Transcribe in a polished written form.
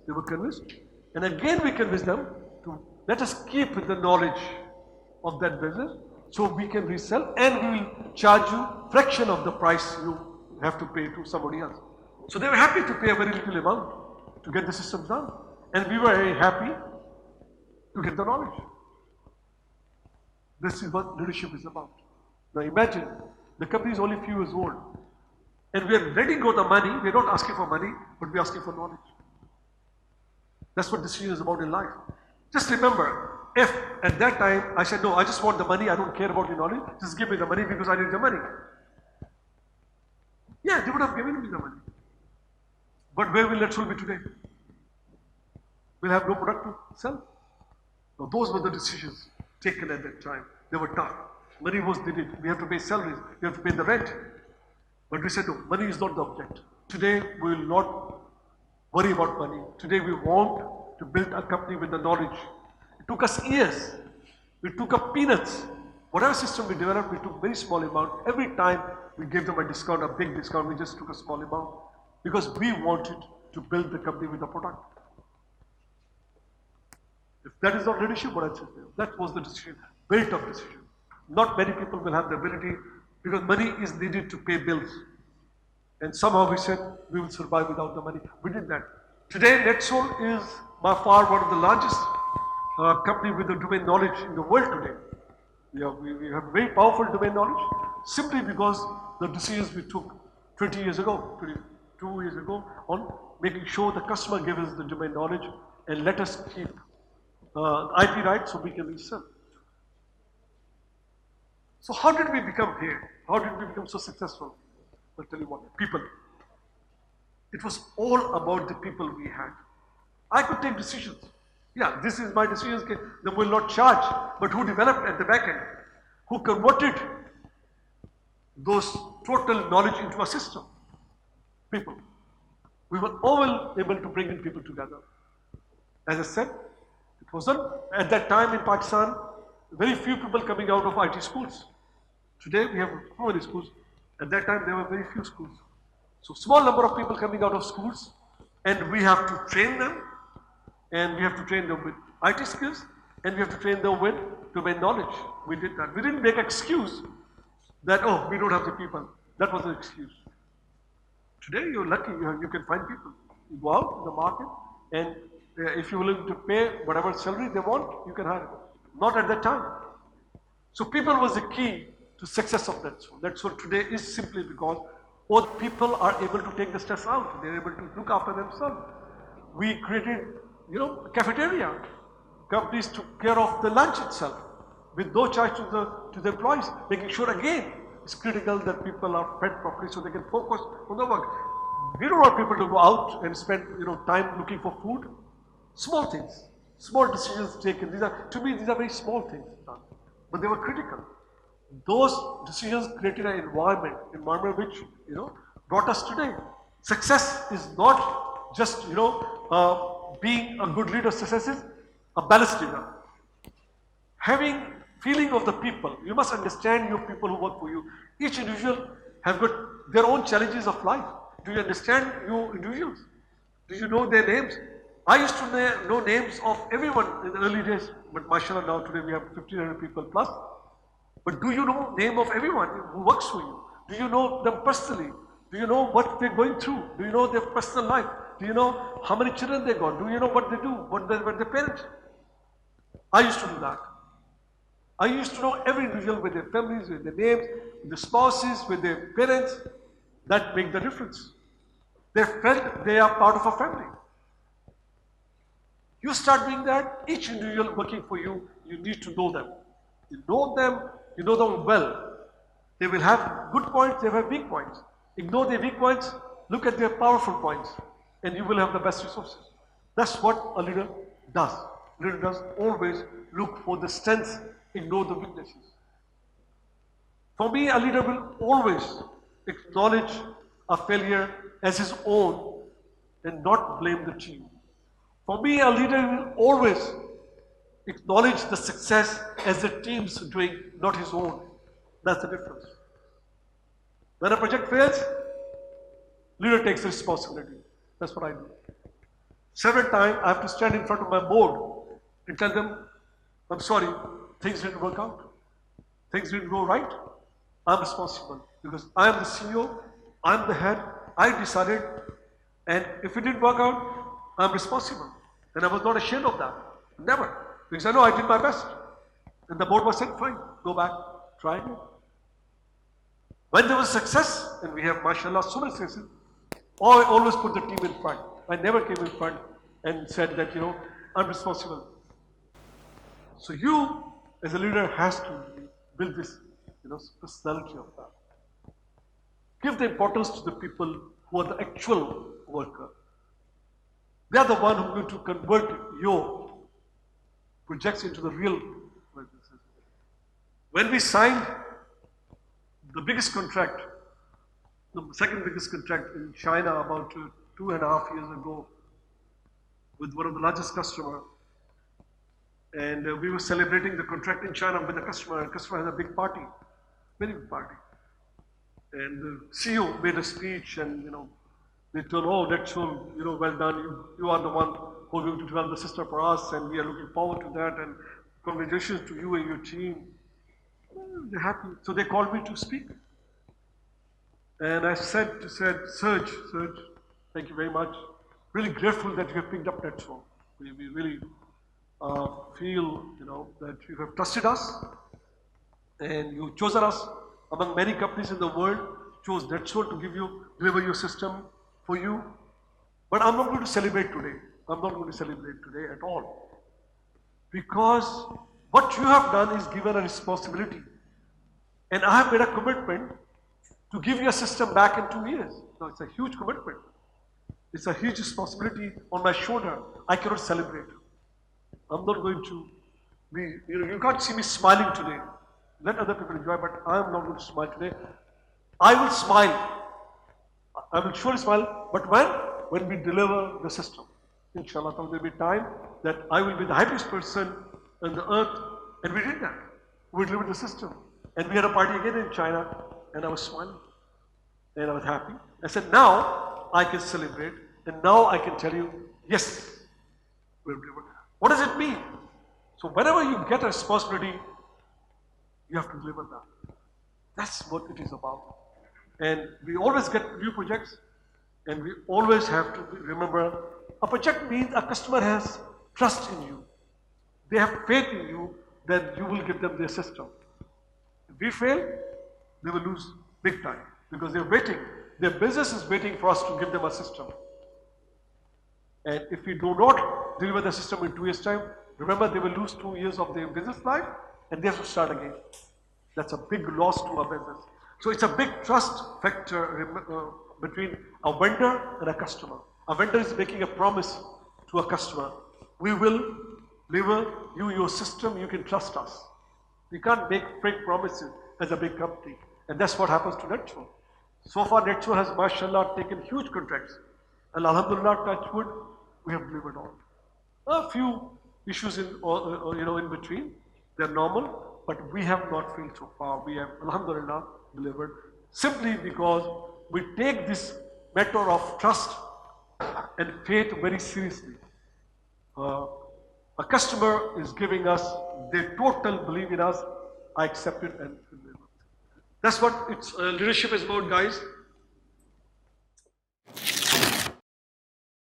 They were convinced. And again we convinced them to let us keep the knowledge of that business so we can resell and we will charge you fraction of the price you have to pay to somebody else. So they were happy to pay a very little amount to get the system done. And we were very happy to get the knowledge. This is what leadership is about. Now imagine, the company is only a few years old. And we are ready to go the money, we are not asking for money, but we are asking for knowledge. That's what decision is about in life. Just remember, if at that time I said, no, I just want the money, I don't care about your knowledge, just give me the money because I need the money. Yeah, they would have given me the money. But where will NETSOL be today? We'll have no product to sell. Now, those were the decisions taken at that time. They were tough. Money was needed. We have to pay salaries. We have to pay the rent. But we said, no, money is not the object. Today, we will not worry about money. Today, we want to build a company with the knowledge. It took us years. We took up peanuts. Whatever system we developed, we took very small amount. Every time we gave them a discount, a big discount, we just took a small amount. Because we wanted to build the company with a product. If that is not leadership, what I said, that was the decision, built-up decision. Not many people will have the ability because money is needed to pay bills. And somehow we said we will survive without the money. We did that. Today, NETSOL is by far one of the largest company with the domain knowledge in the world today. We have very powerful domain knowledge simply because the decisions we took 20 years ago, 22 years ago, on making sure the customer gives us the domain knowledge and let us keep IP rights so we can resell. So how did we become here? How did we become so successful? I'll tell you what, people. It was all about the people we had. I could take decisions. Yeah, this is my decisions, they will not charge. But who developed at the back end? Who converted those total knowledge into a system? People. We were all able to bring in people together. As I said, it wasn't at that time in Pakistan, very few people coming out of IT schools. Today we have so many schools. At that time there were very few schools. So small number of people coming out of schools and we have to train them and we have to train them with IT skills and we have to train them with domain knowledge. We did that. We didn't make an excuse that, oh, we don't have the people. That was an excuse. Today you're lucky, you can find people. You go out in the market and if you're willing to pay whatever salary they want, you can hire them. Not at that time. So people was the key to success of NETSOL. NETSOL today is simply because all people are able to take the stress out. They're able to look after themselves. We created, a cafeteria. Companies took care of the lunch itself with no charge to the employees, making sure again it's critical that people are fed properly so they can focus on the work. We don't want people to go out and spend time looking for food. Small things, small decisions taken. To me, these are very small things, but they were critical. Those decisions created an environment which brought us today. Success is not just being a good leader. Success is a balanced leader. Having feeling of the people. You must understand your people who work for you. Each individual have got their own challenges of life. Do you understand your individuals? Do you know their names? I used to know names of everyone in the early days, but mashallah now today we have 1,500 people plus. But do you know name of everyone who works for you? Do you know them personally? Do you know what they're going through? Do you know their personal life? Do you know how many children they got? Do you know what they do? What their parents? I used to do that. I used to know every individual with their families, with their names, with their spouses, with their parents. That makes the difference. They felt they are part of a family. You start doing that, each individual working for you, you need to know them. You know them well. They will have good points, they will have weak points. Ignore their weak points, look at their powerful points, and you will have the best resources. That's what a leader does. A leader does always look for the strengths, ignore the weaknesses. For me, a leader will always acknowledge a failure as his own and not blame the team. For me, a leader will always acknowledge the success as the team's doing, not his own. That's the difference. When a project fails, leader takes responsibility. That's what I do. Several times I have to stand in front of my board and tell them, I'm sorry, things didn't work out. Things didn't go right. I'm responsible because I am the CEO, I'm the head, I decided, and if it didn't work out, I'm responsible. And I was not ashamed of that. Never. Because I know I did my best. And the board was said, fine, go back, try again. When there was success, and we have, mashallah, so many successes, I always put the team in front. I never came in front and said that, I'm responsible. So you, as a leader, has to build this, personality of that. Give the importance to the people who are the actual worker. They are the one who are going to convert your projects into the real businesses. When we signed the biggest contract, the second biggest contract in China about 2.5 years ago with one of the largest customers, and we were celebrating the contract in China with the customer, and the customer has a big party, very big party. And the CEO made a speech, and they told, oh, NETSOL, well done, you are the one who are going to develop the system for us, and we are looking forward to that, and congratulations to you and your team. They're happy. So they called me to speak. And I said, Serge, thank you very much. Really grateful that you have picked up NETSOL. We really feel, that you have trusted us, and you've chosen us among many companies in the world, chose NETSOL to deliver your system for you. But I'm not going to celebrate today. I'm not going to celebrate today at all. Because what you have done is given a responsibility. And I have made a commitment to give you a system back in 2 years. Now it's a huge commitment. It's a huge responsibility on my shoulder. I cannot celebrate. I'm not going to be, you can't see me smiling today. Let other people enjoy, but I'm not going to smile today. I will smile. I will surely smile, but when? When we deliver the system. Inshallah, there will be time that I will be the happiest person on the earth, and we did that. We delivered the system. And we had a party again in China, and I was smiling. And I was happy. I said, now I can celebrate, and now I can tell you, yes, we've delivered. What does it mean? So whenever you get a responsibility, you have to deliver that. That's what it is about. And we always get new projects, and we always have to remember, a project means a customer has trust in you. They have faith in you that you will give them their system. If we fail, they will lose big time because they're waiting. Their business is waiting for us to give them a system. And if we do not deliver the system in 2 years' time, remember they will lose 2 years of their business life and they have to start again. That's a big loss to our business. So it's a big trust factor between a vendor and a customer. A vendor is making a promise to a customer. We will deliver you your system, you can trust us. You can't make fake promises as a big company. And that's what happens to NETSOL. So far NETSOL has, mashallah, taken huge contracts. And alhamdulillah, touch wood, we have delivered all. A few issues in between. They're normal, but we have not failed so far. We have, alhamdulillah, delivered simply because we take this matter of trust and faith very seriously. A customer is giving us their total belief in us. I accept it and deliver. That's what leadership is about, guys.